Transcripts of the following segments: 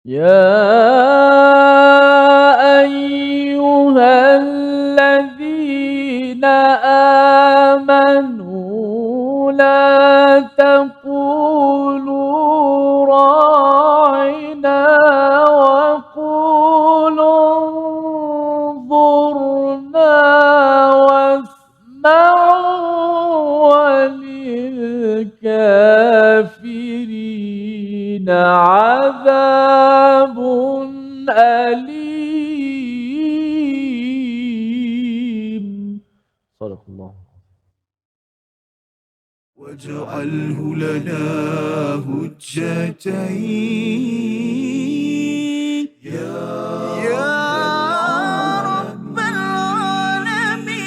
يا أيها الذين آمنوا لا تقولوا راعنا وقولوا انظرنا واسمعوا وللكافرين عذاب أليم. صدق الله. واجعله لنا هجتين يا رب العالمين.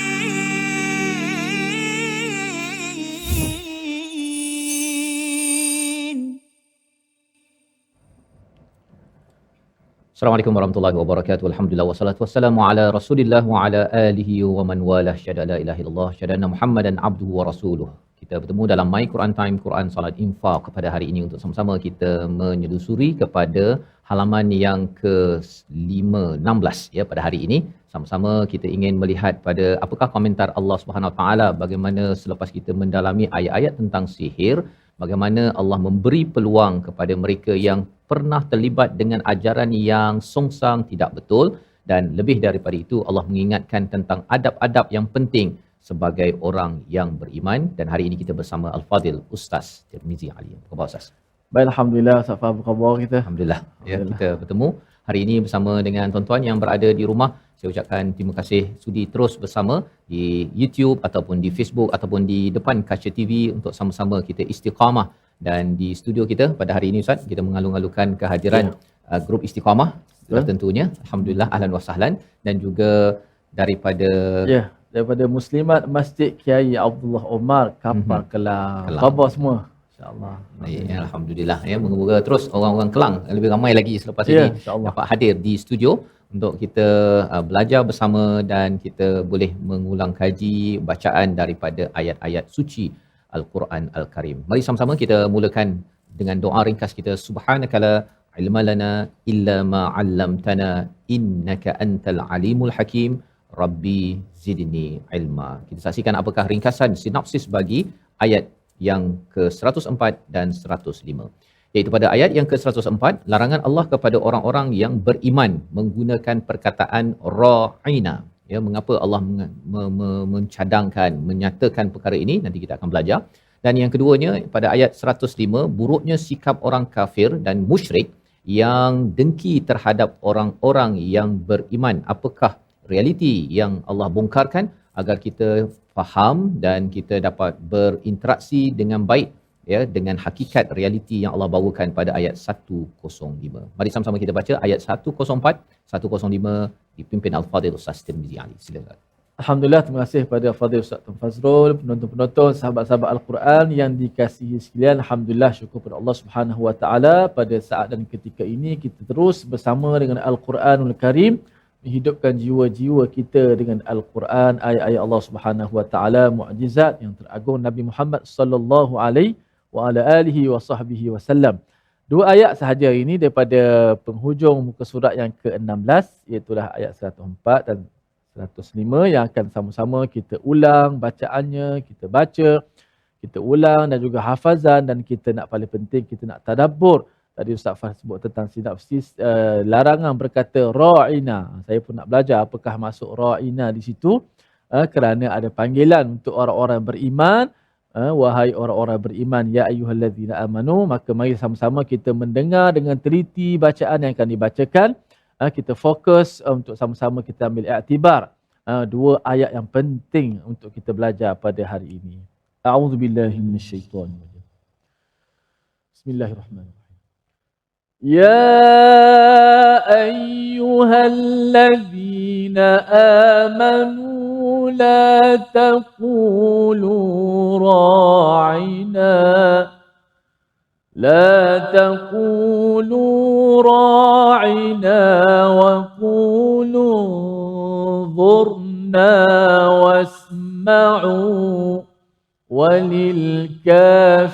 Assalamualaikum warahmatullahi wabarakatuh. Alhamdulillah wassalatu wassalamu ala Rasulillah wa ala alihi wa man walah. Syada la ilaha illallah, syada anna Muhammadan abduhu wa rasuluh. Kita bertemu dalam My Quran Time, Quran Salat Infaq pada hari ini untuk sama-sama kita menyelusuri kepada halaman yang ke-16 ya pada hari ini. Sama-sama kita ingin melihat pada apakah komentar Allah Subhanahu Wa Taala bagaimana selepas kita mendalami ayat-ayat tentang sihir, bagaimana Allah memberi peluang kepada mereka yang pernah terlibat dengan ajaran yang songsang tidak betul, dan lebih daripada itu Allah mengingatkan tentang adab-adab yang penting sebagai orang yang beriman. Dan hari ini kita bersama Al-Fadil Ustaz Tirmizi Ali. Apa khabar Ustaz? Baik, alhamdulillah. Apa khabar kita? Alhamdulillah. Ya, kita bertemu hari ini bersama dengan tuan-tuan yang berada di rumah. Saya ucapkan terima kasih sudi terus bersama di YouTube ataupun di Facebook ataupun di depan kaca TV untuk sama-sama kita istiqamah. Dan di studio kita pada hari ini Ustaz, kita mengalung-alungkan kehadiran grup Istiqamah tentunya. Alhamdulillah, ahlan wa sahlan. Dan juga daripada daripada Muslimat Masjid Kiai Abdullah Omar, Kapar Kelang. Khabar semua? InsyaAllah. Ya, alhamdulillah ya, moga-moga terus orang-orang Kelang lebih ramai lagi selepas ini dapat hadir di studio untuk kita belajar bersama dan kita boleh mengulang kaji bacaan daripada ayat-ayat suci Al-Quran Al-Karim. Mari sama-sama kita mulakan dengan doa ringkas kita. Subhanakala ilma lana illa ma 'allamtana innaka antal alimul hakim. Rabbi zidni ilma. Kita saksikan apakah ringkasan sinopsis bagi ayat yang ke-104 dan 105. Iaitu pada ayat yang ke-104, larangan Allah kepada orang-orang yang beriman menggunakan perkataan ra'ina. Ya, mengapa Allah mencadangkan, menyatakan perkara ini, nanti kita akan belajar. Dan yang keduanya pada ayat 105, buruknya sikap orang kafir dan musyrik yang dengki terhadap orang-orang yang beriman. Apakah realiti yang Allah bongkarkan agar kita faham dan kita dapat berinteraksi dengan baik ya dengan hakikat realiti yang Allah bawakan pada ayat 105. Mari sama-sama kita baca ayat 104, 105 dipimpin Al-Fadil Ustaz Tirmizi Ali. Silakan. Alhamdulillah, terima kasih kepada Fadil Ustaz Tun Fazrul, penonton-penonton, sahabat-sahabat Al-Quran yang dikasihi sekalian. Alhamdulillah, syukur kepada Allah Subhanahu Wa Taala pada saat dan ketika ini kita terus bersama dengan Al-Quranul Karim, menghidupkan jiwa-jiwa kita dengan Al-Quran, ayat-ayat Allah Subhanahu Wa Taala, mukjizat yang teragung Nabi Muhammad sallallahu alaihi wa ala alihi wa sahbihi wasallam. Dua ayat sahaja ini daripada penghujung muka surat yang ke-16, iaitu ayat 104 dan 105 yang akan sama-sama kita ulang bacaannya, kita baca, kita ulang dan juga hafazan, dan kita nak, paling penting kita nak tadabbur. Tadi Ustaz Fah sebut tentang sinopsis larangan berkata ra'ina. Saya pun nak belajar apakah maksud ra'ina di situ. Kerana ada panggilan untuk orang-orang beriman. Wahai orang-orang beriman, ya ayyuhallazina amanu, maka mari sama-sama kita mendengar dengan teliti bacaan yang akan dibacakan. Kita fokus untuk sama-sama kita ambil iktibar dua ayat yang penting untuk kita belajar pada hari ini. A'udzubillahi minasyaitonirrajim. Bismillahirrahmanirrahim. يا أيها الذين آمنوا لا تقولوا راعنا وقولوا انظرنا واسمعوا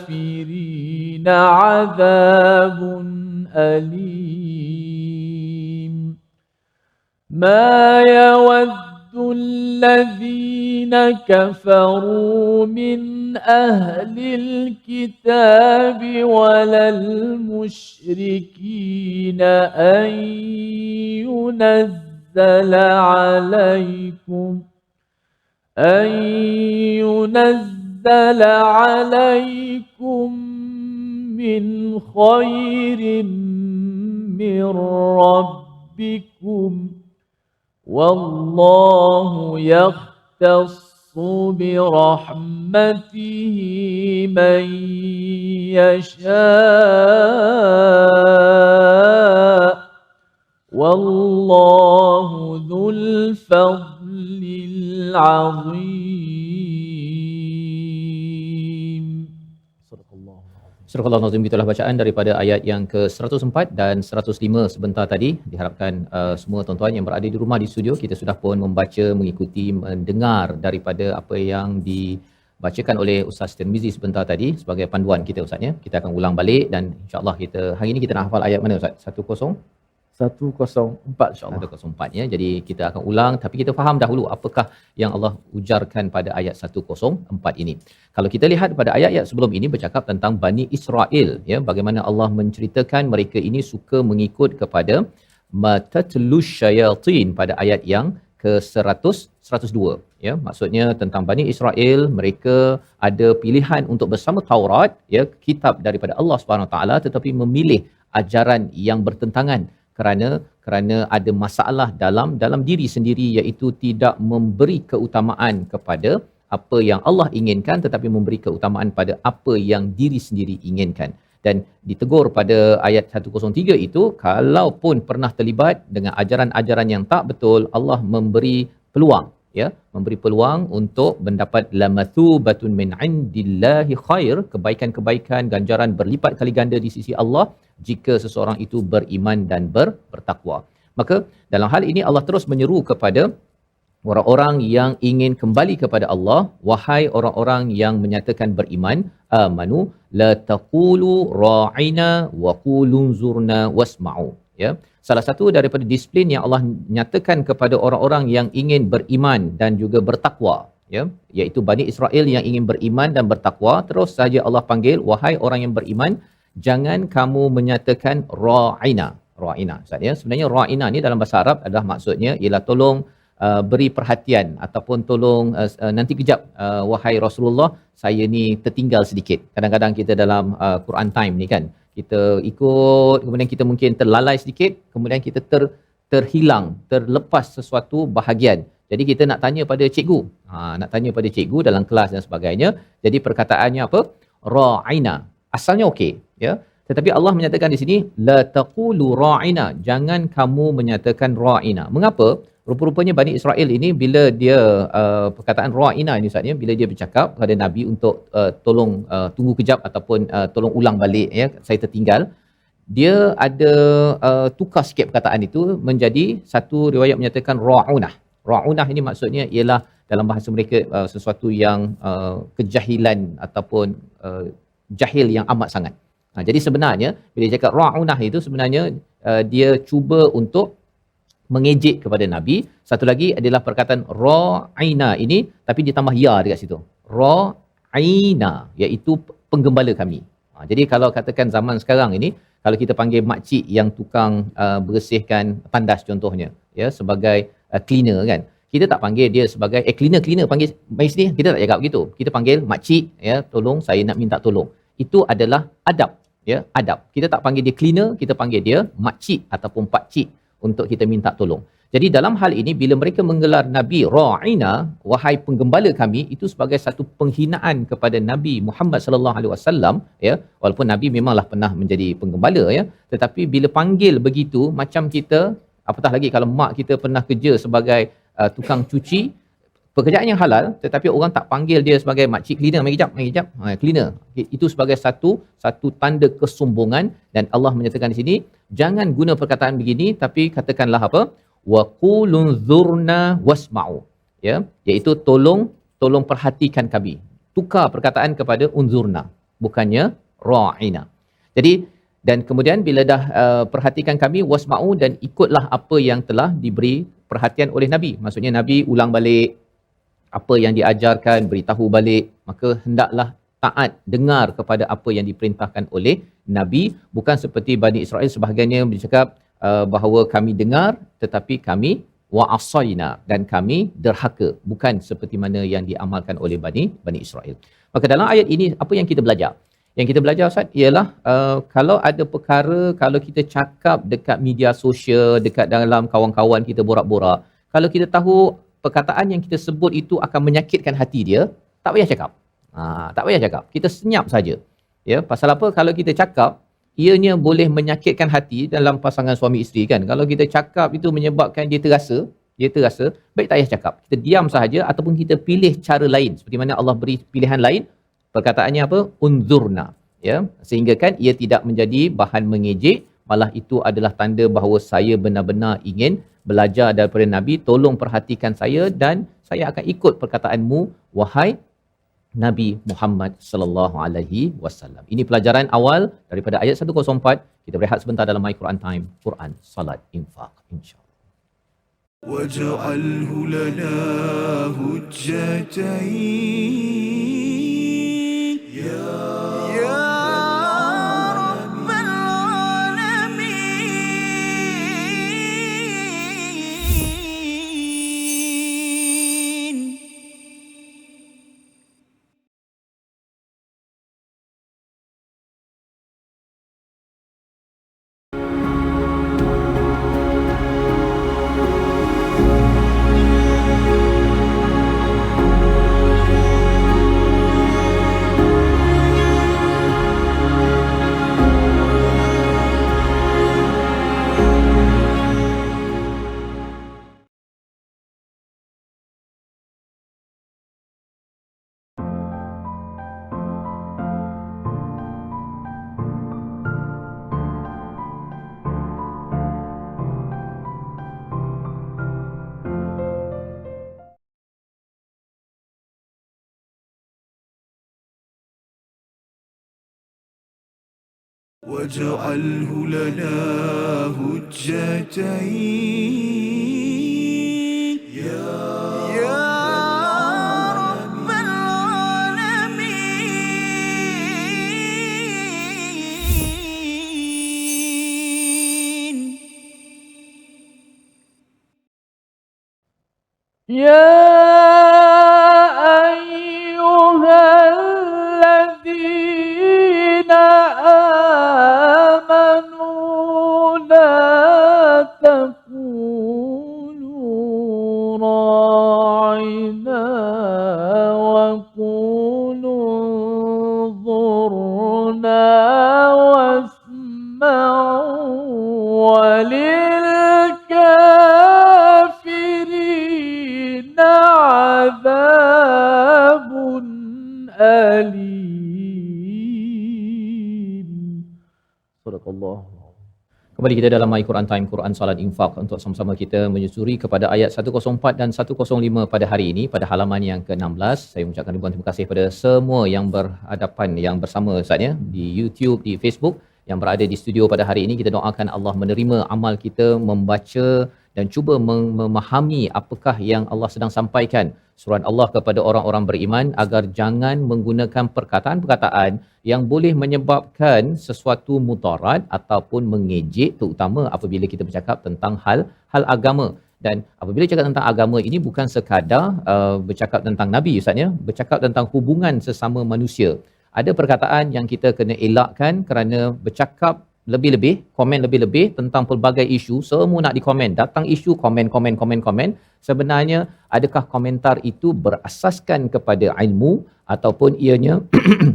وللكافرين عذاب أليم. ما يود الذين كفروا من أهل الكتاب ولا المشركين أن ينزل عليكم من خير من ربكم والله يختص برحمته من يشاء والله ذو الفضل العظيم. صدق الله. Surah Al-Nazim, itulah bacaan daripada ayat yang ke-104 dan 105 sebentar tadi. Diharapkan semua tuan-tuan yang berada di rumah di studio, kita sudah pun membaca, mengikuti, mendengar daripada apa yang dibacakan oleh Ustaz Tirmizi sebentar tadi sebagai panduan kita Ustaz ya. Kita akan ulang balik dan insya-Allah kita hari ini kita nak hafal ayat mana Ustaz? 104 insya-Allah. 104 ya. Jadi kita akan ulang tapi kita faham dahulu apakah yang Allah ujarkan pada ayat 104 ini. Kalau kita lihat pada ayat-ayat sebelum ini bercakap tentang Bani Israel ya, bagaimana Allah menceritakan mereka ini suka mengikut kepada matatlus syayatin pada ayat yang ke-100 102 ya. Maksudnya tentang Bani Israel, mereka ada pilihan untuk bersama Taurat ya, kitab daripada Allah Subhanahu taala, tetapi memilih ajaran yang bertentangan kerana ada masalah dalam diri sendiri, iaitu tidak memberi keutamaan kepada apa yang Allah inginkan tetapi memberi keutamaan pada apa yang diri sendiri inginkan. Dan ditegur pada ayat 103 itu, kalaupun pernah terlibat dengan ajaran-ajaran yang tak betul, Allah memberi peluang ya, memberi peluang untuk mendapat lamathubatun min indillahi khair, kebaikan-kebaikan, ganjaran berlipat kali ganda di sisi Allah jika seseorang itu beriman dan bertakwa. Maka dalam hal ini Allah terus menyeru kepada orang-orang yang ingin kembali kepada Allah, wahai orang-orang yang menyatakan beriman, amanu la taqulu ra'ina wa qulu zurna wasma'u ya. Salah satu daripada disiplin yang Allah nyatakan kepada orang-orang yang ingin beriman dan juga bertakwa ya, iaitu Bani Israel yang ingin beriman dan bertakwa, terus saja Allah panggil, wahai orang yang beriman, jangan kamu menyatakan ra'ina. Ustaz ya, sebenarnya ra'ina ni dalam bahasa Arab adalah maksudnya ialah tolong beri perhatian ataupun tolong nanti kejap wahai Rasulullah, saya ni tertinggal sedikit. Kadang-kadang kita dalam Quran time ni kan, kita ikut, kemudian kita mungkin terlalai sedikit, kemudian kita terhilang, terlepas sesuatu bahagian. Jadi kita nak tanya pada cikgu, nak tanya pada cikgu dalam kelas dan sebagainya. Jadi perkataannya apa? Ra'ina. Asalnya okey ya, tetapi Allah menyatakan di sini la taqulu ra'ina, jangan kamu menyatakan ra'ina. Mengapa? Rupa-rupanya Bani Israel ini bila dia perkataan ra'ina ni Ustaz ya, bila dia bercakap kepada Nabi untuk tolong tunggu kejap ataupun tolong ulang balik ya, saya tertinggal, dia ada tukar sikit perkataan itu menjadi satu riwayat menyatakan ra'unah. Ra'unah ini maksudnya ialah dalam bahasa mereka sesuatu yang kejahilan ataupun jahil yang amat sangat. Jadi sebenarnya bila dia cakap ra'unah itu sebenarnya dia cuba untuk mengejek kepada Nabi. Satu lagi adalah perkataan ra'ina ini tapi ditambah ya dekat situ. Ra'ina iaitu penggembala kami. Jadi kalau katakan zaman sekarang ini, kalau kita panggil makcik yang tukang bersihkan tandas contohnya ya, sebagai cleaner kan, kita tak panggil dia sebagai cleaner panggil mai sini, kita tak cakap begitu. Kita panggil makcik ya, tolong saya nak minta tolong. Itu adalah adab ya, adab. Kita tak panggil dia cleaner, kita panggil dia makcik ataupun pakcik untuk kita minta tolong. Jadi dalam hal ini bila mereka menggelar Nabi ra'ina, wahai penggembala kami, itu sebagai satu penghinaan kepada Nabi Muhammad sallallahu alaihi wasallam ya. Walaupun Nabi memanglah pernah menjadi penggembala ya, tetapi bila panggil begitu, macam kita, apatah lagi kalau mak kita pernah kerja sebagai tukang cuci, pekerjaan yang halal, tetapi orang tak panggil dia sebagai makcik cleaner, mari kejap cleaner. Itu sebagai satu tanda kesombongan. Dan Allah menyatakan di sini, jangan guna perkataan begini, tapi katakanlah apa? Wa qulun zurna wasma'u ya, iaitu tolong perhatikan kami. Tukar perkataan kepada unzurna, bukannya ra'ina. Jadi dan kemudian bila dah perhatikan kami, wasma'u, dan ikutlah apa yang telah diberi perhatian oleh Nabi. Maksudnya Nabi ulang balik apa yang diajarkan, beritahu balik, maka hendaklah taat, dengar kepada apa yang diperintahkan oleh Nabi. Bukan seperti Bani Israel sebahagiannya bercakap bahawa kami dengar tetapi kami wa'asaina, dan kami derhaka. Bukan seperti mana yang diamalkan oleh Bani Israel. Maka dalam ayat ini apa yang kita belajar? Yang kita belajar Ustaz ialah kalau ada perkara, kalau kita cakap dekat media sosial, dekat dalam kawan-kawan kita borak-borak, kalau kita tahu perkataan yang kita sebut itu akan menyakitkan hati dia, tak payah cakap. Tak payah cakap. Kita senyap saja. Ya, pasal apa? Kalau kita cakap, ianya boleh menyakitkan hati dalam pasangan suami isteri kan. Kalau kita cakap itu menyebabkan dia terasa, baik tak payah cakap. Kita diam sahaja ataupun kita pilih cara lain. Seperti mana Allah beri pilihan lain, perkataannya apa? Unzurna. Ya, sehingga kan ia tidak menjadi bahan mengejek, malah itu adalah tanda bahawa saya benar-benar ingin belajar daripada Nabi, tolong perhatikan saya dan saya akan ikut perkataanmu wahai Nabi Muhammad sallallahu alaihi wasallam. Ini pelajaran awal daripada ayat 104. Kita berehat sebentar dalam My Quran Time, Quran, Salat, Infak, insya-Allah. واجعله لنا هجتين يا رب العالمين. واجعله لنا هجتين يا رب العالمين. يا أيها الذين آمنوا لا تقولوا راعنا وقولوا انظرنا واسمعوا وللكافرين عذاب أليم. صدق الله. Kembali kita dalam My Quran Time, Quran, Salat, Infak, untuk sama-sama kita menyusuri kepada ayat 104 dan 105 pada hari ini, pada halaman yang ke-16. Saya mengucapkan ribuan terima kasih kepada semua yang berhadapan, yang bersama Ustaz ya, di YouTube, di Facebook, yang berada di studio pada hari ini. Kita doakan Allah menerima amal kita membaca dan cuba memahami apakah yang Allah sedang sampaikan surat Allah kepada orang-orang beriman, agar jangan menggunakan perkataan-perkataan yang boleh menyebabkan sesuatu mudarat ataupun mengejek, terutama apabila kita bercakap tentang hal agama. Dan apabila cakap tentang agama ini bukan sekadar bercakap tentang Nabi Ustaz ya, bercakap tentang hubungan sesama manusia. Ada perkataan yang kita kena elakkan kerana bercakap lebih-lebih, komen lebih-lebih tentang pelbagai isu, semua nak dikomen, datang isu komen. Sebenarnya adakah komentar itu berasaskan kepada ilmu ataupun ianya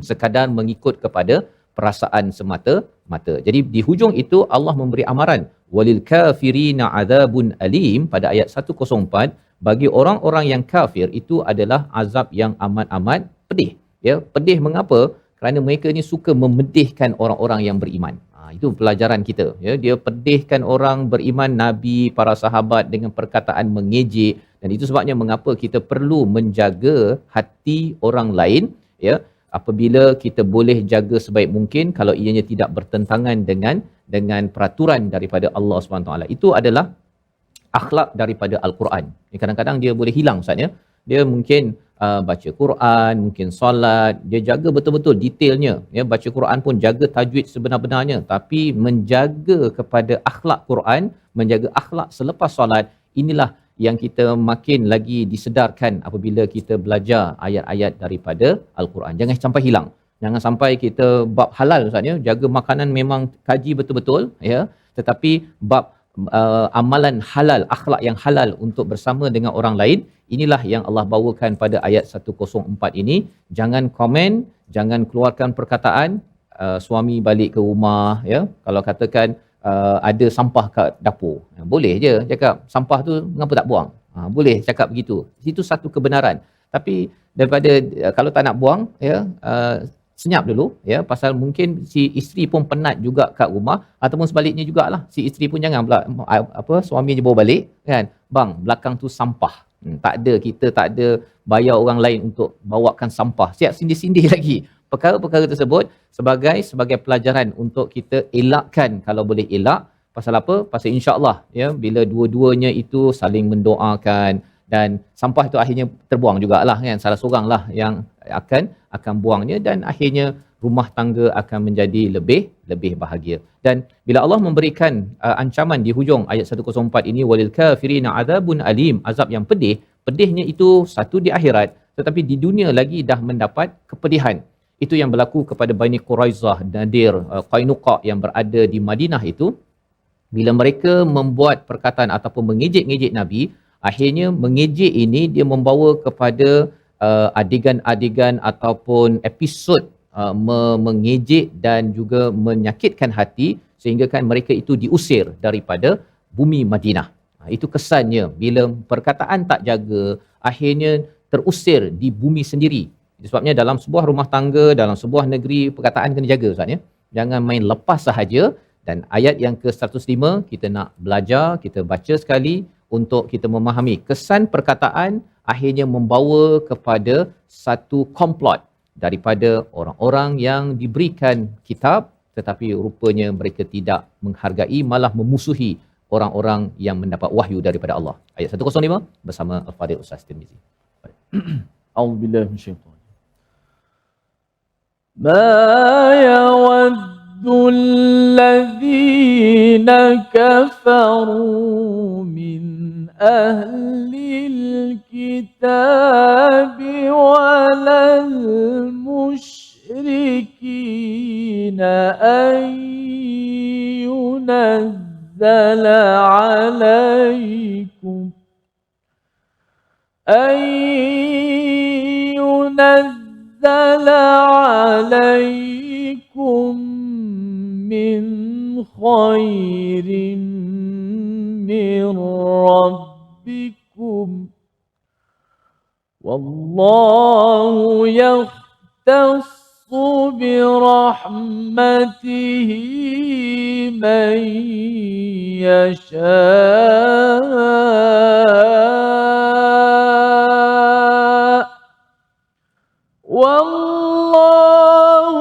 sekadar mengikut kepada perasaan semata-mata. Jadi di hujung itu Allah memberi amaran walil kafirina adzabun alim pada ayat 104, bagi orang-orang yang kafir itu adalah azab yang amat-amat pedih. Ya, pedih mengapa? Kerana mereka ni suka memedihkan orang-orang yang beriman. Itu pelajaran kita. Ya, dia pedihkan orang beriman, Nabi, para sahabat dengan perkataan mengejek, dan itu sebabnya mengapa kita perlu menjaga hati orang lain. Ya, apabila kita boleh jaga sebaik mungkin, kalau ianya tidak bertentangan dengan peraturan daripada Allah SWT. Itu adalah akhlak daripada Al-Quran. Kadang-kadang dia boleh hilang Ustaz ya. Dia mungkin baca Quran, mungkin solat, dia jaga betul-betul detailnya. Ya, baca Quran pun jaga tajwid sebenar-benarnya, tapi menjaga kepada akhlak Quran, menjaga akhlak selepas solat, inilah yang kita makin lagi disedarkan apabila kita belajar ayat-ayat daripada Al-Quran. Jangan sampai hilang. Jangan sampai kita bab halal Ustaz ya, jaga makanan memang kaji betul-betul ya, tetapi bab amalan halal, akhlak yang halal untuk bersama dengan orang lain, inilah yang Allah bawakan pada ayat 104 ini. Jangan komen, jangan keluarkan perkataan suami balik ke rumah ya, kalau katakan ada sampah kat dapur, boleh je cakap sampah tu kenapa tak buang, boleh cakap begitu, itu satu kebenaran. Tapi daripada kalau tak nak buang ya, senyap dulu ya, pasal mungkin si isteri pun penat juga kat rumah, ataupun sebaliknya jugalah, si isteri pun jangan pula suami je bawa balik kan, bang belakang tu sampah. Tak ada, kita tak ada bayar orang lain untuk bawakan sampah, siap sindir-sindir lagi. Perkara-perkara tersebut sebagai pelajaran untuk kita elakkan kalau boleh elak. Pasal apa? Pasal insya-Allah ya, bila dua-duanya itu saling mendoakan dan sampah itu akhirnya terbuang jugalah kan, salah seorang lah yang akan buangnya, dan akhirnya rumah tangga akan menjadi lebih bahagia. Dan bila Allah memberikan ancaman di hujung ayat 104 ini, walil kafirina adzabun alim, azab yang pedih, pedihnya itu satu di akhirat, tetapi di dunia lagi dah mendapat kepedihan. Itu yang berlaku kepada Bani Quraizah, Nadir, Qainuqa yang berada di Madinah itu. Bila mereka membuat perkataan ataupun mengejek-ngejek Nabi, akhirnya mengejek ini dia membawa kepada adegan-adegan ataupun episod mengejek dan juga menyakitkan hati, sehingga kan mereka itu diusir daripada bumi Madinah. Itu kesannya bila perkataan tak jaga, akhirnya terusir di bumi sendiri. Sebabnya dalam sebuah rumah tangga, dalam sebuah negeri, perkataan kena jaga Ustaz ya. Jangan main lepas sahaja. Dan ayat yang ke-105 kita nak belajar, kita baca sekali untuk kita memahami kesan perkataan akhirnya membawa kepada satu komplot daripada orang-orang yang diberikan kitab, tetapi rupanya mereka tidak menghargai, malah memusuhi orang-orang yang mendapat wahyu daripada Allah. Ayat 105 bersama Al-Fadhil Ustaz Tirmizi. A'udzubillahi minasyaitanir. Ma yawaddu alladhina kafaru min ahlil kitabi walal musyrikina an yunazzala alaykum عليكم من خير من ربكم والله يختص برحمته من يشاء والله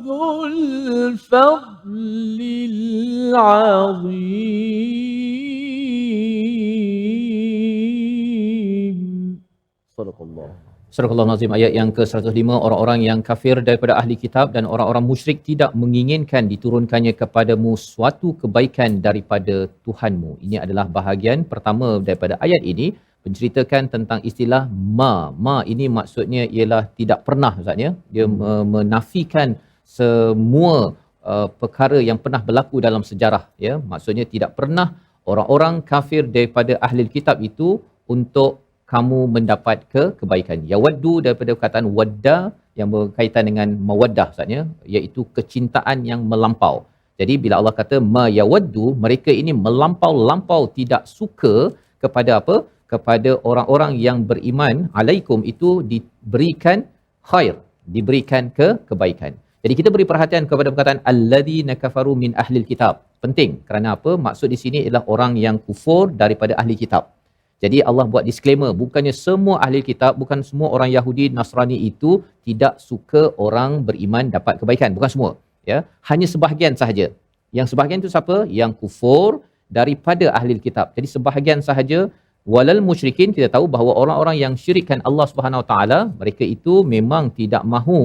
ذو الفضل العظيم. صدق الله. Surah Al-Nazim ayat yang ke-105, orang-orang yang kafir daripada ahli kitab dan orang-orang musyrik tidak menginginkan diturunkannya kepadamu suatu kebaikan daripada Tuhanmu. Ini adalah bahagian pertama daripada ayat ini, menceritakan tentang istilah ma. Ma ini maksudnya ialah tidak pernah Ustaz ya. Dia menafikan semua perkara yang pernah berlaku dalam sejarah ya. Maksudnya tidak pernah orang-orang kafir daripada ahli kitab itu untuk kamu mendapat kebaikan. Yawaddu daripada perkataan wadda yang berkaitan dengan mawaddah Ustaz ya, iaitu kecintaan yang melampau. Jadi bila Allah kata ma yawaddu, mereka ini melampau-lampau tidak suka kepada apa? Kepada orang-orang yang beriman, alaikum itu diberikan khair, diberikan kebaikan. Jadi kita beri perhatian kepada perkataan alladzina kafaru min ahlil kitab. Penting kerana apa? Maksud di sini ialah orang yang kufur daripada ahli kitab. Jadi Allah buat disclaimer, bukannya semua ahli kitab, bukan semua orang Yahudi, Nasrani itu tidak suka orang beriman dapat kebaikan, bukan semua ya. Hanya sebahagian sahaja. Yang sebahagian itu siapa? Yang kufur daripada ahli kitab. Jadi sebahagian sahaja, walal musyrikin, kita tahu bahawa orang-orang yang syirikkan Allah Subhanahu Wa Taala, mereka itu memang tidak mahu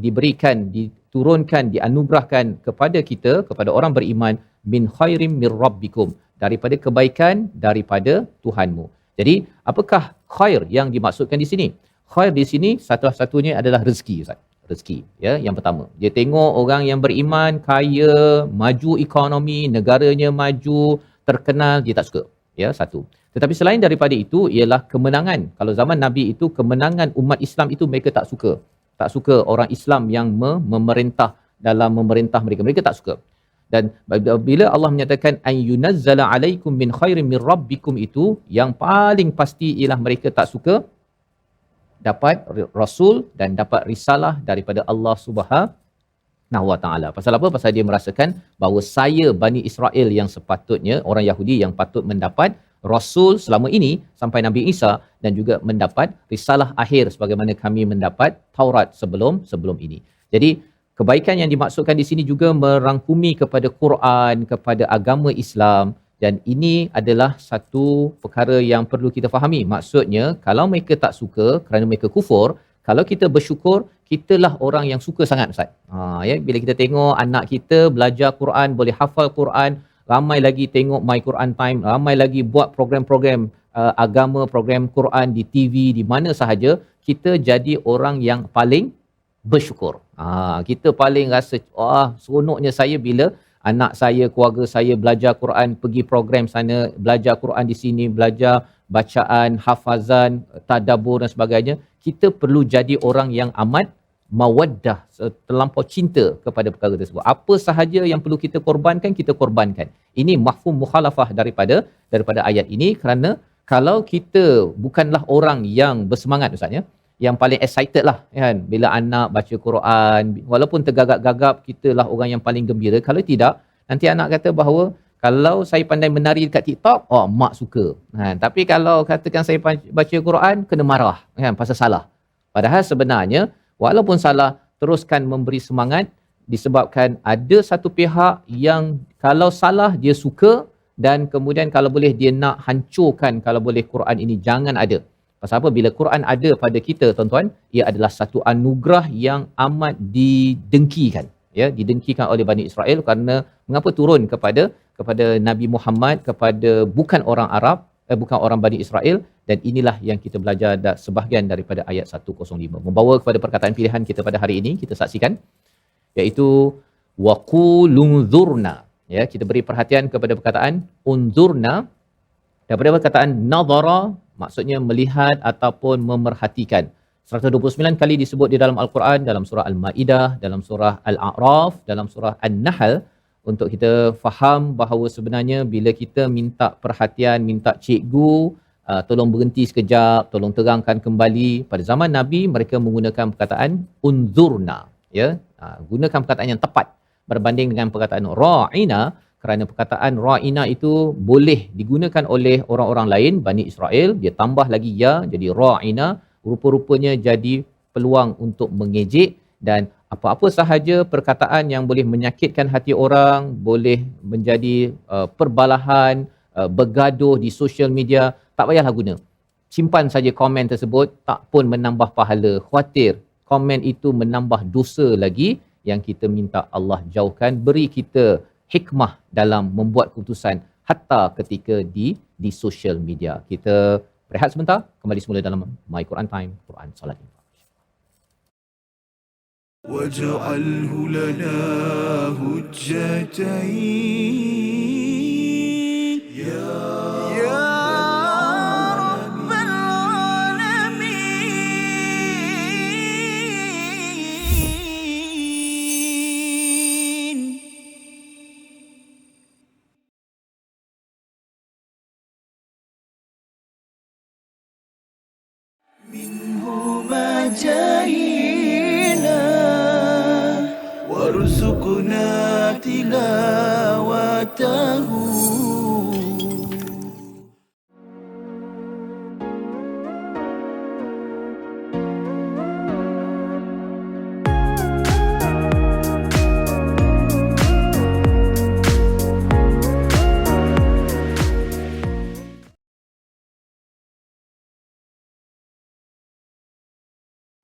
diberikan, diturunkan, dianugerahkan kepada kita, kepada orang beriman, min khairim mir rabbikum, daripada kebaikan daripada Tuhanmu. Jadi apakah khair yang dimaksudkan di sini? Khair di sini satu-satunya adalah rezeki, Ustaz. Rezeki, ya, yang pertama. Dia tengok orang yang beriman, kaya, maju ekonomi, negaranya maju, terkenal, dia tak suka. Ya, satu. Tetapi selain daripada itu ialah kemenangan. Kalau zaman Nabi itu, kemenangan umat Islam itu mereka tak suka. Tak suka orang Islam yang memerintah dalam memerintah mereka. Mereka tak suka. Dan bila Allah menyatakan ayyunazzala alaikum min khairin min rabbikum, itu yang paling pasti ialah mereka tak suka dapat rasul dan dapat risalah daripada Allah Subhanahu Wa Taala. Pasal apa? Pasal dia merasakan bahawa saya Bani Israel yang sepatutnya, orang Yahudi yang patut mendapat rasul selama ini sampai Nabi Isa, dan juga mendapat risalah akhir sebagaimana kami mendapat Taurat sebelum ini. Jadi kebaikan yang dimaksudkan di sini juga merangkumi kepada Quran, kepada agama Islam, dan ini adalah satu perkara yang perlu kita fahami. Maksudnya, kalau mereka tak suka kerana mereka kufur, kalau kita bersyukur, kitalah orang yang suka sangat, Ustaz. Ya, bila kita tengok anak kita belajar Quran, boleh hafal Quran, ramai lagi tengok My Quran Time, ramai lagi buat program-program agama, program Quran di TV, di mana sahaja, kita jadi orang yang paling bersyukur. Kita paling rasa, seronoknya saya bila anak saya, keluarga saya belajar Quran, pergi program sana, belajar Quran di sini, belajar bacaan, hafazan, tadabbur dan sebagainya. Kita perlu jadi orang yang amat mawaddah, terlampau cinta kepada perkara tersebut. Apa sahaja yang perlu kita korbankan, kita korbankan. Ini mafhum mukhalafah daripada ayat ini, kerana kalau kita bukanlah orang yang bersemangat, Ustaz, ya, yang paling excited lah, kan, bila anak baca Quran, walaupun tergagap-gagap, kita lah orang yang paling gembira. Kalau tidak, nanti anak kata bahawa kalau saya pandai menari dekat TikTok, mak suka. Tapi kalau katakan saya baca Quran, kena marah, kan, pasal salah. Padahal sebenarnya, walaupun salah, teruskan memberi semangat, disebabkan ada satu pihak yang kalau salah dia suka, dan kemudian kalau boleh dia nak hancurkan, kalau boleh Quran ini jangan ada. Pasal apa? Bila Quran ada pada kita, tuan-tuan, ia adalah satu anugerah yang amat didengkikan, ya, didengkikan oleh Bani Israel. Kerana mengapa turun kepada Nabi Muhammad, kepada bukan orang Arab, bukan orang Bani Israel. Dan inilah yang kita belajar sebahagian daripada ayat 105, membawa kepada perkataan pilihan kita pada hari ini. Kita saksikan, iaitu waqulunzurna, ya, kita beri perhatian kepada perkataan unzurna daripada perkataan nadhara, maksudnya melihat ataupun memerhatikan. 129 kali disebut di dalam Al-Quran, dalam surah Al-Ma'idah, dalam surah Al-A'raf, dalam surah An-Nahl, untuk kita faham bahawa sebenarnya bila kita minta perhatian, minta cikgu, tolong berhenti sekejap, tolong terangkan kembali. Pada zaman Nabi, mereka menggunakan perkataan unzurna, ya, gunakan perkataan yang tepat berbanding dengan perkataan ra'ina, kerana perkataan ra'ina itu boleh digunakan oleh orang-orang lain, Bani Israel, dia tambah lagi ya, jadi ra'ina, rupa-rupanya jadi peluang untuk mengejek. Dan apa-apa sahaja perkataan yang boleh menyakitkan hati orang, boleh menjadi perbalahan, bergaduh di sosial media, tak payahlah guna. Simpan saja komen tersebut, tak pun menambah pahala. Khawatir komen itu menambah dosa lagi, yang kita minta Allah jauhkan. Beri kita hikmah dalam membuat keputusan hatta ketika di social media. Kita berehat sebentar, kembali semula dalam My Quran Time, Quran Salat. واجعله لنا هجتين يا رب العالمين. منه ما جاهينا وارزقنا تلاوته.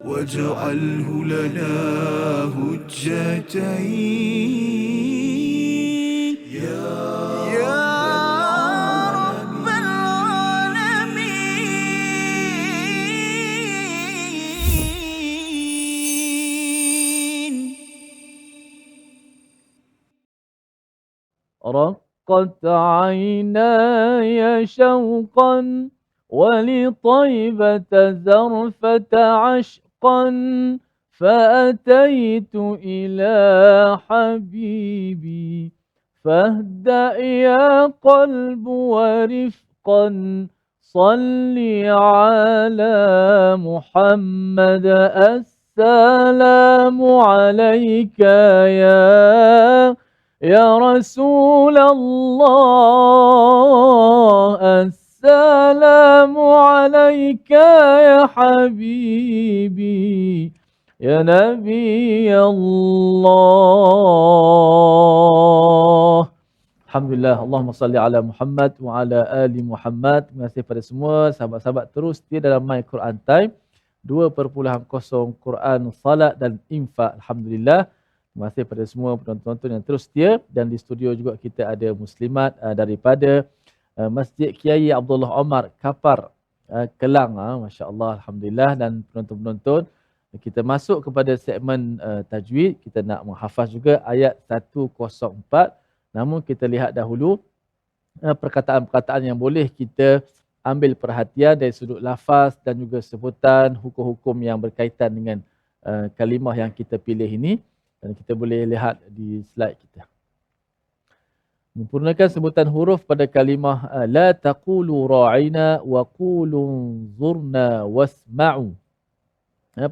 واجعله لنا هجتين يا رب العالمين. رقت عيناي شوقا ولطيبة زرفة عشقا فأتيت إلى حبيبي فاهدأ يا قلب ورفقا صل على محمد السلام عليك يا رسول الله السلام عليك يا حبيبي يا نبي الله. Alhamdulillah, Allahumma salli ala Muhammad wa ala ali Muhammad. Terima kasih pada semua sahabat-sahabat terus setia dalam My Quran Time 2.0 Quran, salat dan infak. Alhamdulillah. Terima kasih pada semua penonton-penonton yang terus setia, dan di studio juga kita ada muslimat daripada Masjid Kiai Abdullah Omar Kapar Kelang, masya-Allah, alhamdulillah. Dan penonton-penonton, kita masuk kepada segmen tajwid. Kita nak menghafaz juga ayat 104. Namun kita lihat dahulu perkataan-perkataan yang boleh kita ambil perhatian dari sudut lafaz dan juga sebutan hukum-hukum yang berkaitan dengan kalimah yang kita pilih ini. Dan kita boleh lihat di slide kita. Mempergunakan sebutan huruf pada kalimah la taqulu ra'ina wa qulu zurna wasma'u.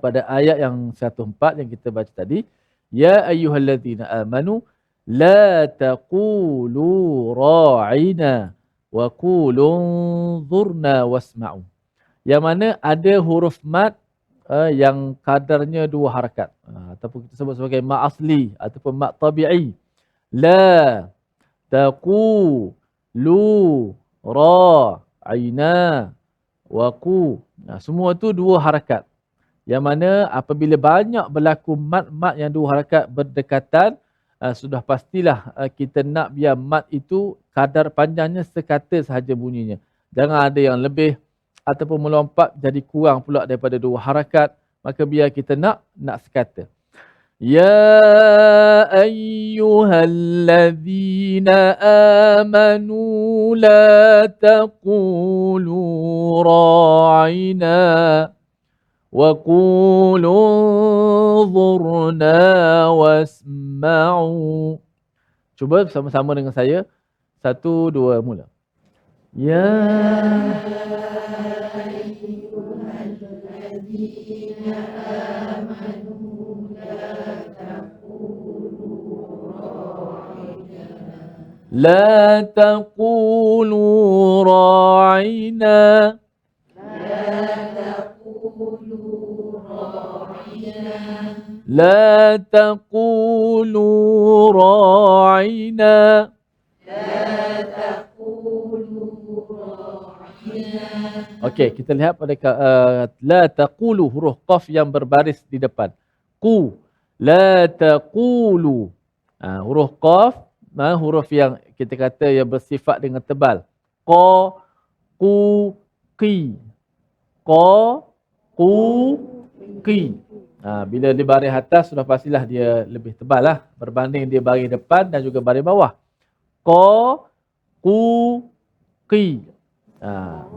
Pada ayat yang 104 yang kita baca tadi, ya ayyuhallazina amanu la taqulu ra'ina wa qulu zurna wasma'u. Yang mana ada huruf mad yang kadarnya 2 harakat, ataupun kita sebut sebagai mat asli ataupun mat tabi'i. La taqulu ra'ina wa qu, semua tu 2 harakat. Yang mana apabila banyak berlaku mat-mat yang 2 harakat berdekatan, sudah pastilah kita nak biar mat itu kadar panjangnya sekata sahaja bunyinya. Jangan ada yang lebih ataupun melompat jadi kurang pula daripada 2 harakat. Maka biar kita nak sekata. Ya ayyuhallazina amanu la taqulu ra'ina wa qulu zurna wasma'u. Cuba bersama-sama dengan saya. 1, 2, mula. Ya ayyuhallazina amanu la taqulu ra'ina la taqulu ra'ina. Okey, kita lihat pada la taqulu, huruf qaf yang berbaris di depan. Qu, la taqulu. Huruf qaf, huruf yang kita kata yang bersifat dengan tebal. Qa, qu, qi. Qa, qu, qi. Bila di baris atas sudah pastilah dia lebih tebal lah berbanding dia baris depan dan juga baris bawah. Qa, qu, qi.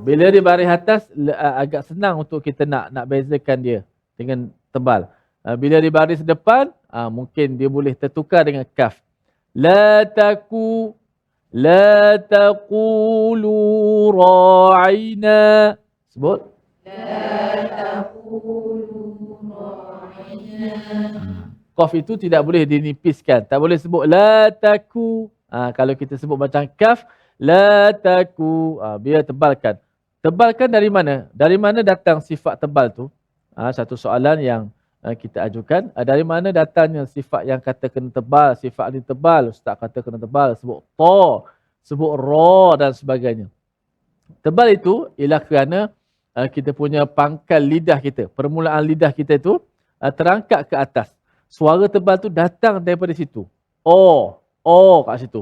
Bila di baris atas agak senang untuk kita nak bezakan dia dengan tebal. Bila di baris depan mungkin dia boleh tertukar dengan kaf. La taqulu ra'ina. Sebut. La taqulu ra'ina. Qaf itu tidak boleh dinipiskan. Tak boleh sebut la taku. Kalau kita sebut macam kaf, la taku, biar tebalkan. Tebalkan dari mana? Dari mana datang sifat tebal tu? Satu soalan yang kita ajukan. Dari mana datangnya sifat yang kata kena tebal, sifat ni tebal, ustaz kata kena tebal, sebut ta, sebut ra dan sebagainya. Tebal itu ialah kerana kita punya pangkal lidah kita, permulaan lidah kita itu terangkat ke atas. Suara tebal tu datang daripada situ. Kat situ.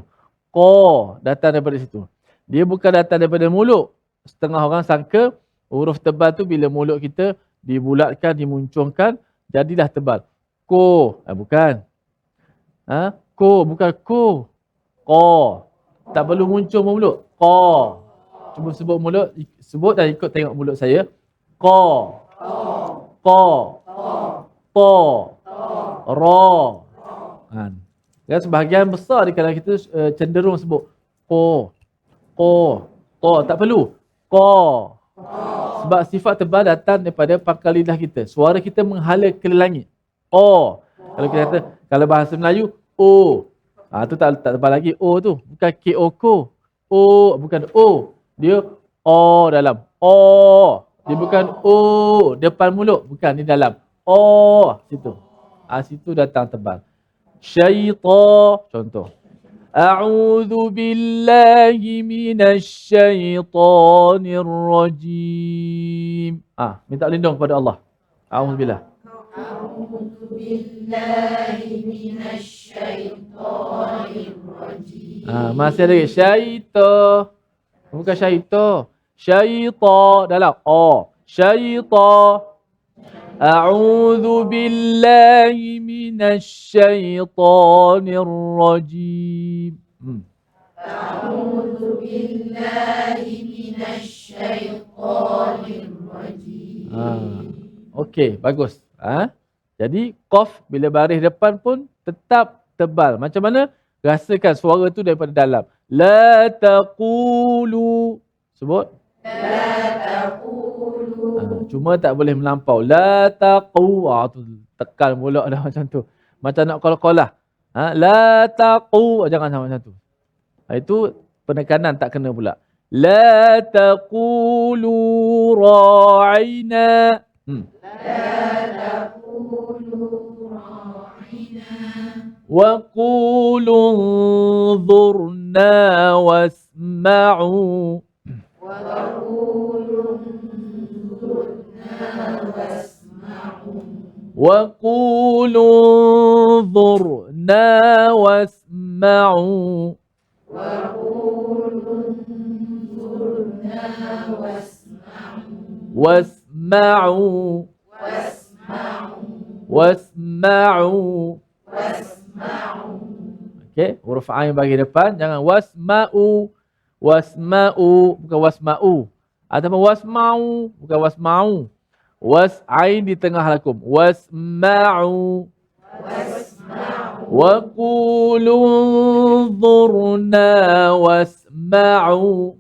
Ko datang daripada situ. Dia bukan datang daripada mulut. Setengah orang sangka huruf tebal tu bila mulut kita dibulatkan, dimuncungkan, jadilah tebal. Ko, bukan. Ko, bukan ko. Ko. Tak perlu muncul mulut. Ko. Cuba sebut mulut, sebut dan ikut tengok mulut saya. Ko. Ko. Po. Ro. Ya, sebahagian besar di kalangan kita cenderung sebut ko. Ko. Tak perlu. Ko. Sebab sifat tebal datang daripada pangkal lidah kita. Suara kita menghala ke langit. Kalau kita kata, kalau bahasa Melayu, O. Tu tak tebal lagi. O tu. Bukan K-O-Ko. O. Bukan O. Dia O dalam. O. Dia bukan O. Depan mulut. Bukan. Ni dalam. O. Situ. Situ datang tebal. Syaitan. Contoh. A'udzu billahi minasy syaithanir rajim. Minta lindung kepada Allah. A'udzubillah. A'udzu billahi minasy syaithanir rajim. Masih ada lagi. Syaitan. Bukan syaitan. Syaitan dalam. Syaitan. A'udzu billahi minasy syaithanir rajim. A'udzu billahi minasy syaithanir rajim. Okey, bagus. Jadi qaf bila baris depan pun tetap tebal. Macam mana? Rasakan suara tu daripada dalam. La taqulu. Sebut. La taqulu. Cuma tak boleh melampau. La taqu. Tu tekan mulut dah macam tu. Macam nak qalqalah. La taqu. Jangan sama macam tu. Itu penekanan tak kena pula. La taqulu ra'ina. La taqulu ra'ina. Wa qulu انظurna wasma'u. Wa qulu انظurna wasma'u. Wa qulu انظurna wasma'u. Wa qulu انظurna wasma'u. Wasma'u. Wasma'u. Wasma'u. Okey, huruf ain bagi depan, jangan wasma'u. Wasma'u bukan wasma'u. Ataupun wasma'u bukan wasma'u. Ain di tengah lakum. Wasma'u. Wa qulu انظurna wasma'u.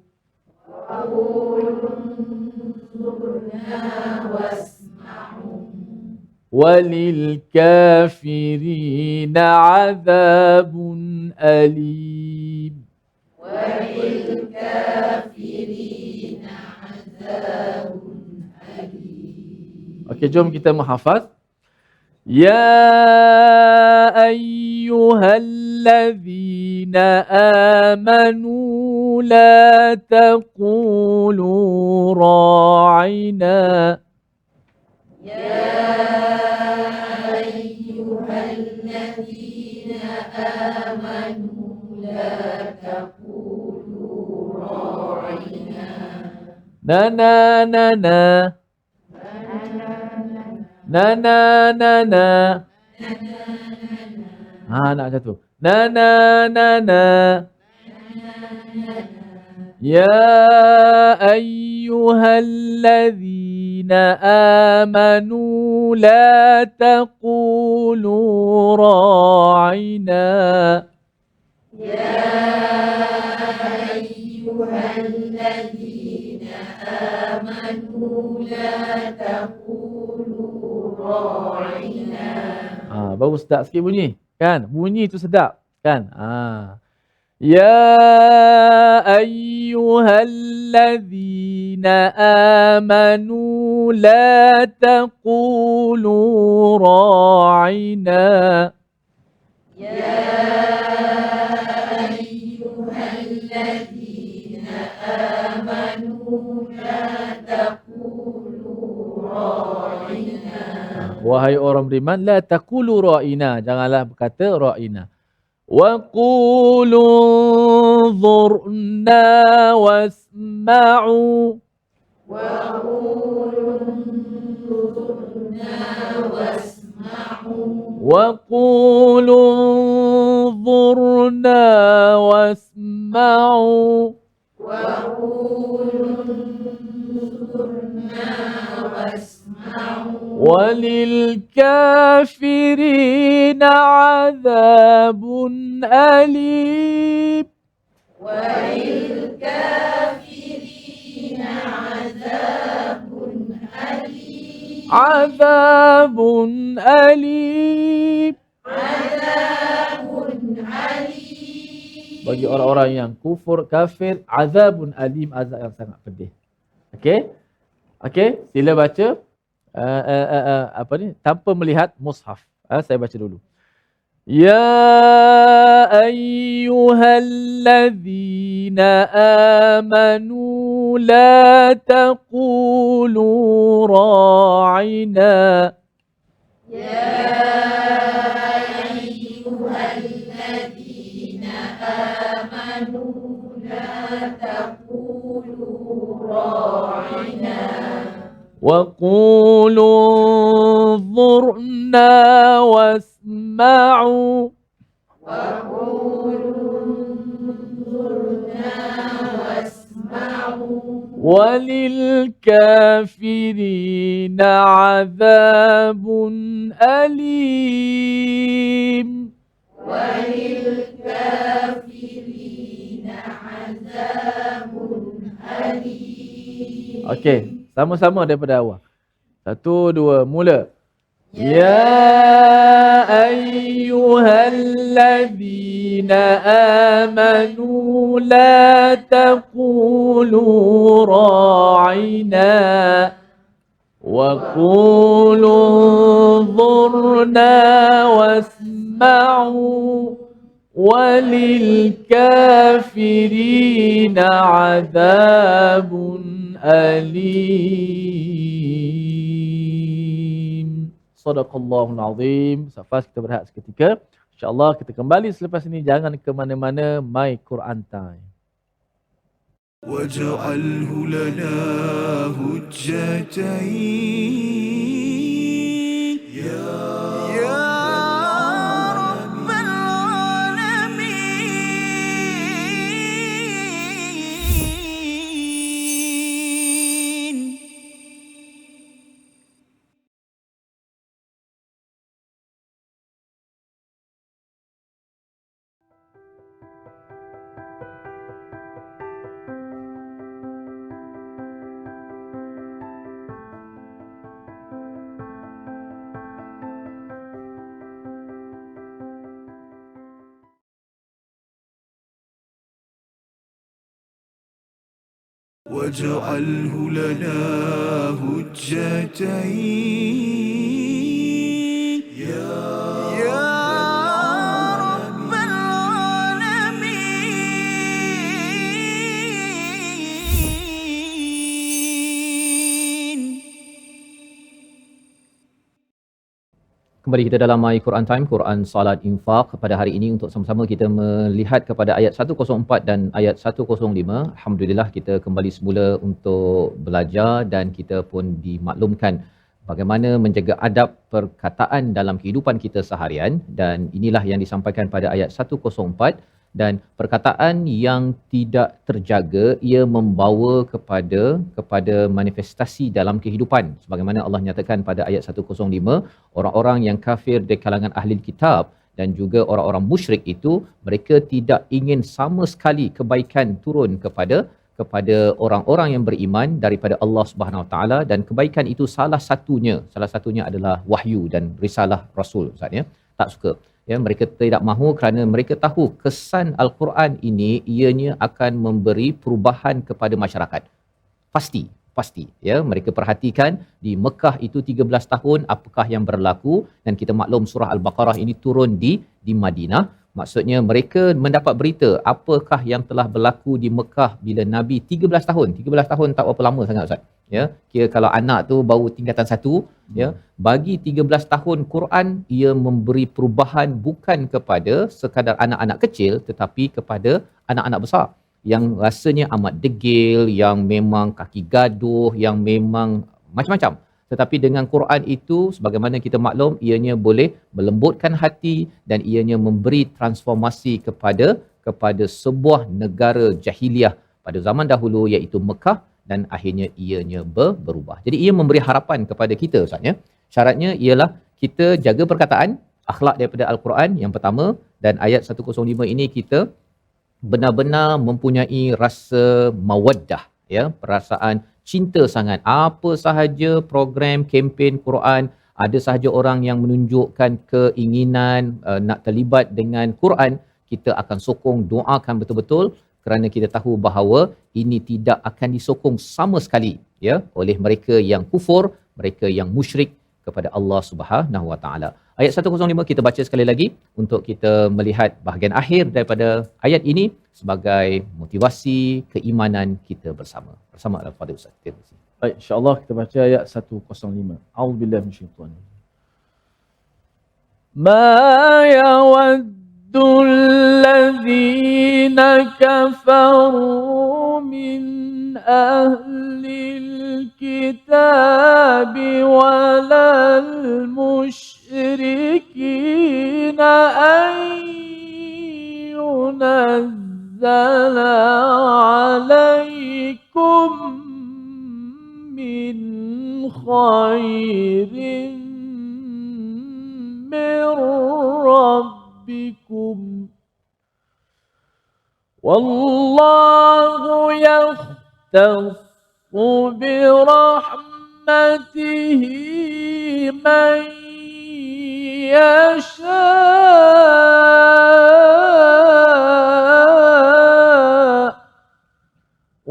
وللكافرين عذاب أليم. وللكافرين عذاب أليم. Okey, jom kita menghafaz. Ya ayyuhallazina amanu la taqulu ra'ina. يا أيها الذين آمنوا لا تقولوا راعنا. نانا نانا نانا نانا. Nak macam tu. Nana nana. Ya ayyuhallazina amanu la taqulu ra'ina. يا أيها الذين آمنوا لا تقولوا راعنا. Baru sedap sikit bunyi. Kan? Bunyi tu sedap. Kan? Ya ayyuhallazina amanu la taqulu ra'ina. يا أيها الذين آمنوا لا تقولوا wahai orang beriman, la taqulu ra'ina, janganlah berkata ra'ina. Wa qulu zurna wasma'u. Wa qulu zurna wasma'u. وللكافرين عذاب أليم. عذاب أليم. Bagi orang-orang yang kufur, kafir, azabun alim, azab yang sangat pedih. Okey? Okey, sila baca apa ni tanpa melihat mushaf. Saya baca dulu. Ya ayyuhallazina amanu la taqulu ra'ina. وقولوا انظرنا واسمعوا. وللكافرين عذاب أليم. Okey, sama-sama daripada awal. 1, 2, mula. Ya ayyuhallazina amanu la taqulu ra'ina wa qulu انظرنا واسمعوا وللكافرين عذاب أليم. Sadaqallahul Azim. Safas kita berehat seketika. InsyaAllah kita kembali selepas ini. Jangan ke mana-mana. My Quran Time. واجعله لنا هجتين يا رب العالمين. واجعله لنا هجتين يا رب العالمين. Kembali kita dalam My Quran Time, Quran Salat Infaq pada hari ini untuk sama-sama kita melihat kepada ayat 104 dan ayat 105. Alhamdulillah kita kembali semula untuk belajar dan kita pun dimaklumkan bagaimana menjaga adab perkataan dalam kehidupan kita seharian, dan inilah yang disampaikan pada ayat 104. Dan perkataan yang tidak terjaga ia membawa kepada manifestasi dalam kehidupan, sebagaimana Allah nyatakan pada ayat 105, orang-orang yang kafir di kalangan ahli kitab dan juga orang-orang musyrik itu, mereka tidak ingin sama sekali kebaikan turun kepada orang-orang yang beriman daripada Allah Subhanahu Wa Taala, dan kebaikan itu salah satunya adalah wahyu dan risalah Rasul. Ustaz, ya, tak suka. Ya, mereka tidak mahu kerana mereka tahu kesan Al-Quran ini ianya akan memberi perubahan kepada masyarakat. Pasti ya, mereka perhatikan di Mekah itu 13 tahun apakah yang berlaku, dan kita maklum surah Al-Baqarah ini turun di Madinah. Maksudnya mereka mendapat berita apakah yang telah berlaku di Mekah bila Nabi 13 tahun tak berapa lama sangat Ustaz. ya. Kira kalau anak tu baru tingkatan 1, ya, bagi 13 tahun Quran ia memberi perubahan bukan kepada sekadar anak-anak kecil tetapi kepada anak-anak besar yang rasanya amat degil, yang memang kaki gaduh, yang memang macam-macam. Tetapi dengan Quran itu, sebagaimana kita maklum, ianya boleh melembutkan hati dan ianya memberi transformasi kepada sebuah negara jahiliah pada zaman dahulu iaitu Mekah, dan akhirnya ianya berubah. Jadi ia memberi harapan kepada kita, Ustaz, ya. Syaratnya ialah kita jaga perkataan, akhlak daripada Al-Quran yang pertama, dan ayat 105 ini kita benar-benar mempunyai rasa mawaddah, ya, perasaan cinta sangat. Apa sahaja program kempen Quran, ada sahaja orang yang menunjukkan keinginan nak terlibat dengan Quran, kita akan sokong, doakan betul-betul, kerana kita tahu bahawa ini tidak akan disokong sama sekali, ya, oleh mereka yang kufur, mereka yang musyrik kepada Allah Subhanahu Wa Taala. Ayat 105 kita baca sekali lagi untuk kita melihat bahagian akhir daripada ayat ini sebagai motivasi keimanan kita bersama. Bersama Al-Fadhil Ustaz. Terima kasih. Baik, insya-Allah kita baca ayat 105. A'udzubillahi minasyaitanir rajim. Ma yawaddu alladhina kafaru min ahlil kitabi walal musyrikina an yunazzala alaikum min khairin min rabbikum wallahu yakhtassu birahmatihi man yasha'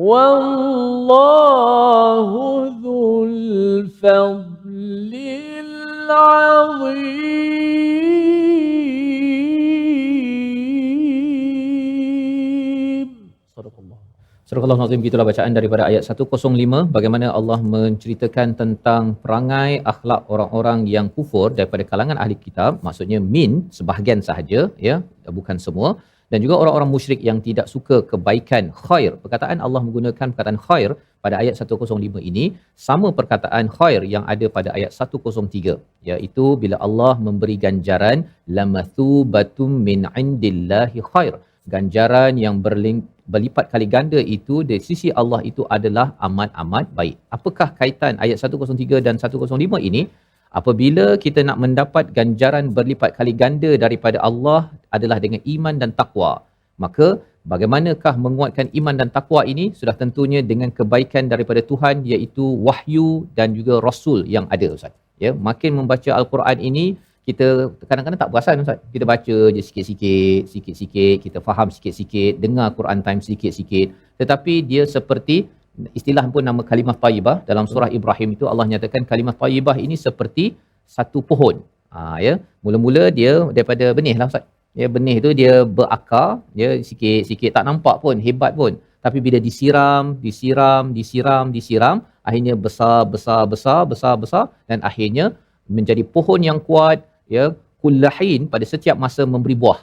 wallahu dhul fadlil azim. Sadaqallah. Surah Al-Nazim, gitulah bacaan daripada ayat 105, bagaimana Allah menceritakan tentang perangai akhlak orang-orang yang kufur daripada kalangan ahli kitab, maksudnya min sebahagian sahaja, ya, bukan semua, dan juga orang-orang musyrik yang tidak suka kebaikan, khair. Perkataan Allah menggunakan perkataan khair pada ayat 105 ini sama perkataan khair yang ada pada ayat 103, iaitu bila Allah memberi ganjaran lamathubatum min indillahi khair, ganjaran yang berlipat kali ganda itu dari sisi Allah itu adalah amat-amat baik. Apakah kaitan ayat 103 dan 105 ini? Apabila kita nak mendapat ganjaran berlipat kali ganda daripada Allah adalah dengan iman dan takwa, maka bagaimanakah menguatkan iman dan takwa ini? Sudah tentunya dengan kebaikan daripada Tuhan, iaitu wahyu dan juga rasul yang ada, Ustaz. Ya, makin membaca Al-Quran ini, kita kadang-kadang tak perasan, Ustaz. Kita baca je sikit-sikit, kita faham sikit-sikit, dengar Quran time sikit-sikit, tetapi dia seperti, istilah pun nama kalimah tayyibah dalam surah Ibrahim itu Allah nyatakan kalimah tayyibah ini seperti satu pohon. Ya, mula-mula dia daripada benih lah, Ustaz. Ya, benih tu dia berakar, dia sikit-sikit tak nampak pun, hebat pun. Tapi bila disiram, akhirnya besar dan akhirnya menjadi pohon yang kuat, ya, kullahin, pada setiap masa memberi buah.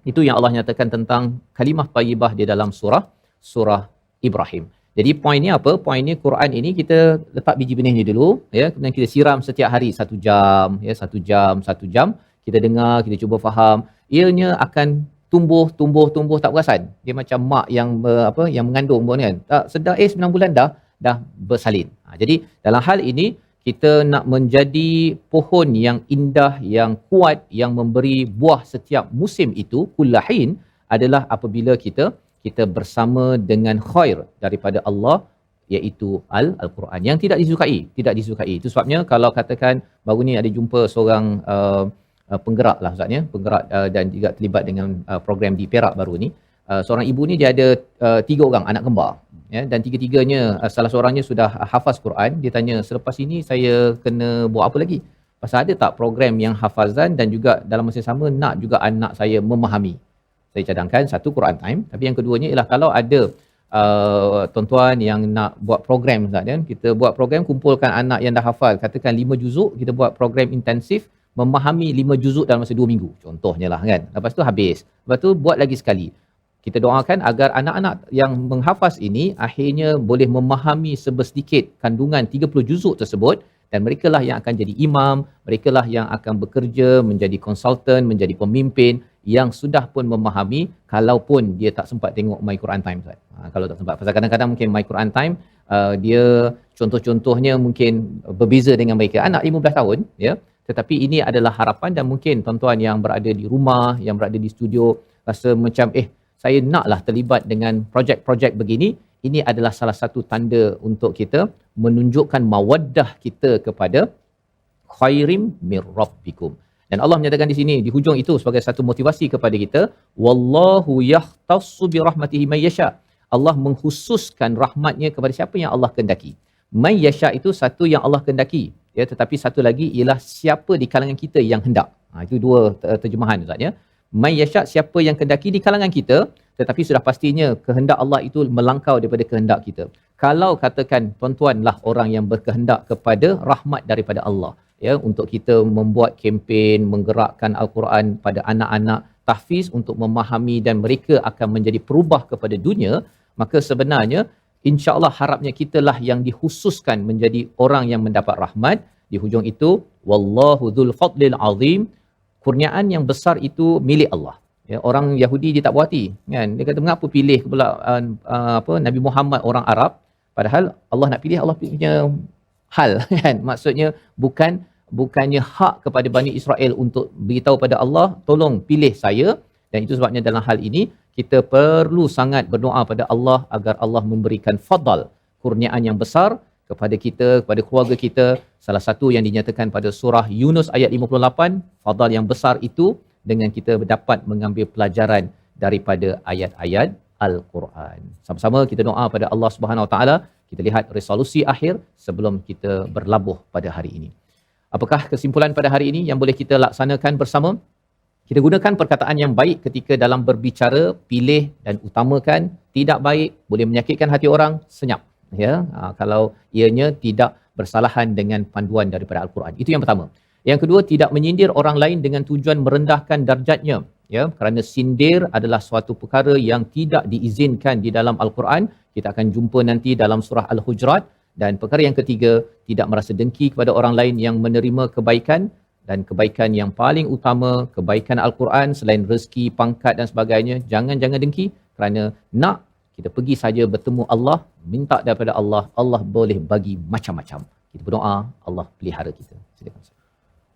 Itu yang Allah nyatakan tentang kalimah tayyibah di dalam surah Ibrahim. Jadi poin ni apa? Poin ni Quran ini kita letak biji benih ni dulu, ya, kemudian kita siram setiap hari 1 jam, ya, 1 jam, kita dengar, kita cuba faham, ianya akan tumbuh tak perasan. Dia macam mak yang yang mengandung pun kan. Tak sedar 9 bulan dah bersalin. Jadi dalam hal ini kita nak menjadi pohon yang indah, yang kuat, yang memberi buah setiap musim itu, kullahin, adalah apabila kita bersama dengan khair daripada Allah, iaitu Al-Quran yang tidak disukai. Itu sebabnya kalau katakan baru ni ada jumpa seorang penggerak lah, Ustaz, ya, penggerak dan juga terlibat dengan program di Perak baru ni. Seorang ibu ni dia ada 3 orang anak kembar, ya, dan 3-tiganya salah seorangnya sudah hafaz Quran. Dia tanya, selepas ini saya kena buat apa lagi? Pasal ada tak program yang hafazan dan juga dalam masa yang sama nak juga anak saya memahami? Saya cadangkan, satu, Quran time, tapi yang keduanya ialah kalau ada tuan-tuan yang nak buat program Ustaz kan, kita buat program kumpulkan anak yang dah hafal katakan 5 juzuk, kita buat program intensif memahami 5 juzuk dalam masa 2 minggu contohnya lah kan, lepas tu habis, lepas tu buat lagi sekali. Kita doakan agar anak-anak yang menghafaz ini akhirnya boleh memahami sebersedikit kandungan 30 juzuk tersebut, dan mereka lah yang akan jadi imam, mereka lah yang akan bekerja menjadi konsultan, menjadi pemimpin yang sudah pun memahami, kalaupun dia tak sempat tengok My Quran Time Ustaz. Kalau tak sempat, pasal kadang-kadang mungkin My Quran Time dia contoh-contohnya mungkin berbeza dengan mereka anak 15 tahun ya, tetapi ini adalah harapan, dan mungkin tuan-tuan yang berada di rumah, yang berada di studio rasa macam saya naklah terlibat dengan projek-projek begini. Ini adalah salah satu tanda untuk kita menunjukkan mawaddah kita kepada khairim mir rabbikum. Dan Allah menyatakan di sini di hujung itu sebagai satu motivasi kepada kita, wallahu yahtassu bi rahmatihi may yasha. Allah mengkhususkan rahmatnya kepada siapa yang Allah kehendaki. May yasha itu satu yang Allah kehendaki ya, tetapi satu lagi ialah siapa di kalangan kita yang hendak. Itu dua terjemahan Ustaz ya. May yasha siapa yang kehendaki di kalangan kita, tetapi sudah pastinya kehendak Allah itu melangkau daripada kehendak kita. Kalau katakan tuan-tuanlah orang yang berkehendak kepada rahmat daripada Allah ya, untuk kita membuat kempen menggerakkan Al-Quran pada anak-anak tahfiz untuk memahami dan mereka akan menjadi perubah kepada dunia, maka sebenarnya insya-Allah harapnya kitalah yang dikhususkan menjadi orang yang mendapat rahmat. Di hujung itu wallahu dzul fadlil azim, kurniaan yang besar itu milik Allah. Ya, orang Yahudi dia tak puas hati kan, dia kata mengapa pilih pula Nabi Muhammad orang Arab, padahal Allah nak pilih Allah punya hal kan, maksudnya bukannya hak kepada Bani Israel untuk beritahu pada Allah tolong pilih saya. Dan itu sebabnya dalam hal ini kita perlu sangat berdoa pada Allah agar Allah memberikan fadal, kurniaan yang besar kepada kita, kepada keluarga kita. Salah satu yang dinyatakan pada surah Yunus ayat 58, fadal yang besar itu dengan kita dapat mengambil pelajaran daripada ayat-ayat Al-Quran. Sama-sama kita doa pada Allah Subhanahu Wa Taala. Kita lihat resolusi akhir sebelum kita berlabuh pada hari ini. Apakah kesimpulan pada hari ini yang boleh kita laksanakan bersama? Kita gunakan perkataan yang baik ketika dalam berbicara, pilih dan utamakan. Tidak baik, boleh menyakitkan hati orang, senyap. Ya, kalau ianya tidak bersalahan dengan panduan daripada Al-Quran. Itu yang pertama. Yang kedua, tidak menyindir orang lain dengan tujuan merendahkan darjatnya. Ya, kerana sindir adalah suatu perkara yang tidak diizinkan di dalam Al-Quran. Kita akan jumpa nanti dalam surah Al-Hujurat. Dan perkara yang ketiga, tidak merasa dengki kepada orang lain yang menerima kebaikan. Dan kebaikan yang paling utama, kebaikan Al-Quran selain rezeki, pangkat dan sebagainya, jangan dengki, kerana nak kita pergi saja bertemu Allah, minta daripada Allah, Allah boleh bagi macam-macam. Kita berdoa, Allah pelihara kita. Silakan.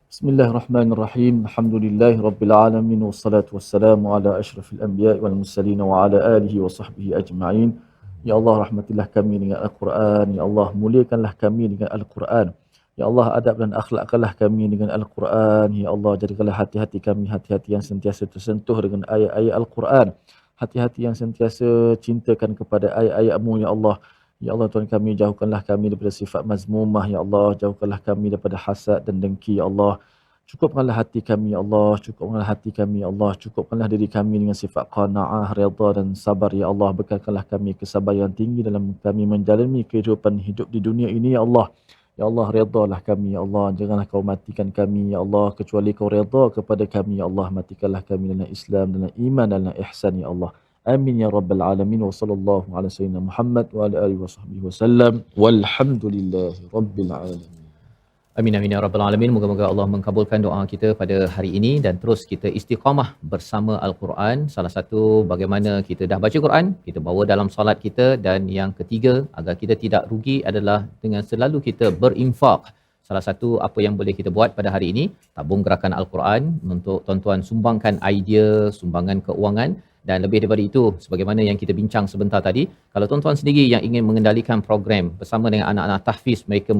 Bismillahirrahmanirrahim. Alhamdulillahirabbil alamin, wassalatu wassalamu ala asyrafil anbiya'i wal mursalin wa ala alihi wa sahbihi ajma'in. Ya Allah, rahmatilah kami dengan Al-Quran. Ya Allah, muliakanlah kami dengan Al-Quran. Ya Allah, adab dan akhlakkanlah kami dengan Al-Quran. Ya Allah, jadikanlah hati-hati kami hati-hati yang sentiasa tersentuh dengan ayat-ayat Al-Quran. Hati-hati yang sentiasa cintakan kepada ayat-ayat-Mu, Ya Allah. Ya Allah, Tuhan kami, jauhkanlah kami daripada sifat mazmumah, Ya Allah. Jauhkanlah kami daripada hasad dan dengki, Ya Allah. Cukupkanlah hati kami, Ya Allah. Cukupkanlah hati kami, Ya Allah. Cukupkanlah diri kami dengan sifat qanaah, redha dan sabar, Ya Allah. Bekalkanlah kami kesabaran tinggi dalam kami menjalani kehidupan hidup di dunia ini, Ya Allah. Ya Allah, redhalah kami, Ya Allah. Janganlah Kau matikan kami, Ya Allah, kecuali Kau redha kepada kami, Ya Allah. Matikanlah kami dalam Islam, dalam iman, dalam ihsan, Ya Allah. Amin ya rabbal alamin. Wa sallallahu ala sayyidina Muhammad wa ala alihi wa sahbihi wasallam. Walhamdulillahi rabbil alamin. Amin amin ya rabbal alamin. Moga-moga Allah mengabulkan doa kita pada hari ini dan terus kita istiqamah bersama Al-Quran. Salah satu bagaimana kita dah baca Quran, kita bawa dalam solat kita, dan yang ketiga agar kita tidak rugi adalah dengan selalu kita berinfak. Salah satu apa yang boleh kita buat pada hari ini, tabung gerakan Al-Quran untuk tuan-tuan sumbangkan idea, sumbangan keuangan. Dan lebih daripada itu, sebagaimana yang kita bincang sebentar tadi, kalau tuan-tuan sendiri yang ingin mengendalikan program bersama dengan anak-anak tahfiz, mereka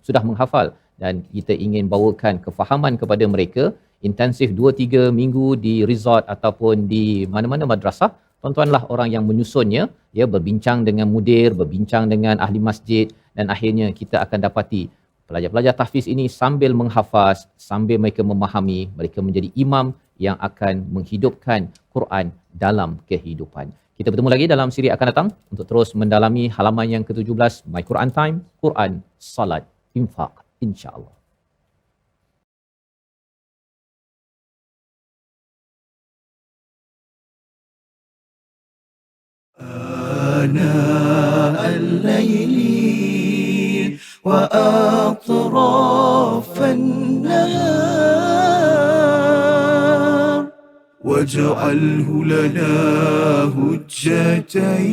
sudah menghafal dan kita ingin bawakan kefahaman kepada mereka, intensif 2-3 minggu di resort ataupun di mana-mana madrasah, tuan-tuanlah orang yang menyusunnya, ya, berbincang dengan mudir, berbincang dengan ahli masjid, dan akhirnya kita akan dapati pelajar-pelajar tahfiz ini sambil menghafaz, sambil mereka memahami, mereka menjadi imam yang akan menghidupkan Quran dalam kehidupan. Kita bertemu lagi dalam siri akan datang untuk terus mendalami halaman yang ke-17 My Quran Time, Quran, Salat, Infak, insya-Allah. آناء الليل وأطراف النهار واجعله لنا هجتين